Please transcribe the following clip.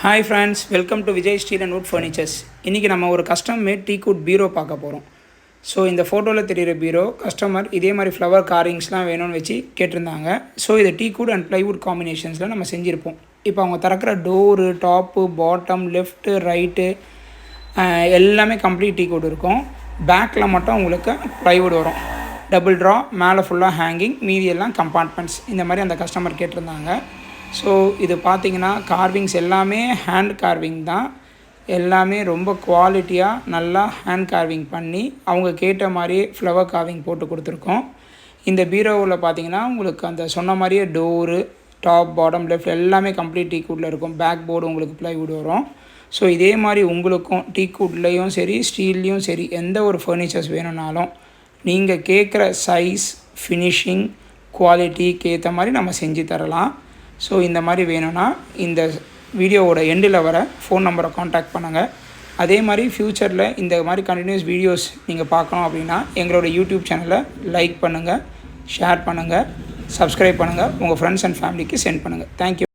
Hi friends, welcome to Vijay steel and would furnitures. இன்றைக்கி நம்ம ஒரு கஸ்டம் மேட் டீக்வுட் பீரோ பார்க்க போகிறோம். ஸோ இந்த ஃபோட்டோவில் தெரிகிற பீரோ கஸ்டமர் இதே மாதிரி ஃப்ளவர் காரிங்ஸ்லாம் வேணும்னு வச்சு கேட்டிருந்தாங்க. ஸோ இதை டீக்வுட் அண்ட் ப்ளைவுட் காம்பினேஷன்ஸில் நம்ம செஞ்சுருப்போம். இப்போ அவங்க திறக்கிற door, top, bottom, left, right எல்லாமே கம்ப்ளீட் டீக்வுட் இருக்கும். பேக்கில் மட்டும் உங்களுக்கு ப்ளைவுட் வரும். டபுள் ட்ரா, மேலே ஃபுல்லாக ஹேங்கிங், மீதி எல்லாம் கம்பார்ட்மெண்ட்ஸ். இந்த மாதிரி அந்த கஸ்டமர் கேட்டிருந்தாங்க. ஸோ இது பார்த்திங்கன்னா கார்விங்ஸ் எல்லாமே ஹேண்ட் கார்விங் தான். எல்லாமே ரொம்ப குவாலிட்டியாக நல்லா ஹேண்ட் கார்விங் பண்ணி அவங்க கேட்ட மாதிரியே ஃப்ளவர் கார்விங் போட்டு கொடுத்துருக்கோம். இந்த பீரோவில் பார்த்திங்கன்னா உங்களுக்கு அந்த சொன்ன மாதிரியே டோரு, டாப், பாட்டம், லெஃப்ட் எல்லாமே கம்ப்ளீட் டீக்வுட்டில் இருக்கும். பேக் போர்டு உங்களுக்கு ப்ளைவுட் வரும். ஸோ இதே மாதிரி உங்களுக்கும் டீக்வுட்லேயும் சரி, ஸ்டீல்லையும் சரி, எந்த ஒரு ஃபர்னிச்சர்ஸ் வேணும்னாலும் நீங்கள் கேட்குற சைஸ், ஃபினிஷிங், குவாலிட்டிக்கு ஏற்ற மாதிரி நம்ம செஞ்சு தரலாம். ஸோ இந்த மாதிரி வேணும்னா இந்த வீடியோவோட எண்டில் வர ஃபோன் நம்பரை காண்டாக்ட் பண்ணுங்கள். அதே மாதிரி ஃப்யூச்சரில் இந்த மாதிரி கண்டினியூஸ் வீடியோஸ் நீங்கள் பார்க்கணும் அப்படின்னா எங்களோட யூடியூப் சேனலை லைக் பண்ணுங்கள், ஷேர் பண்ணுங்கள், சப்ஸ்கிரைப் பண்ணுங்கள், உங்கள் ஃப்ரெண்ட்ஸ் அண்ட் ஃபேமிலிக்கு சென்ட் பண்ணுங்கள். தேங்க்யூ.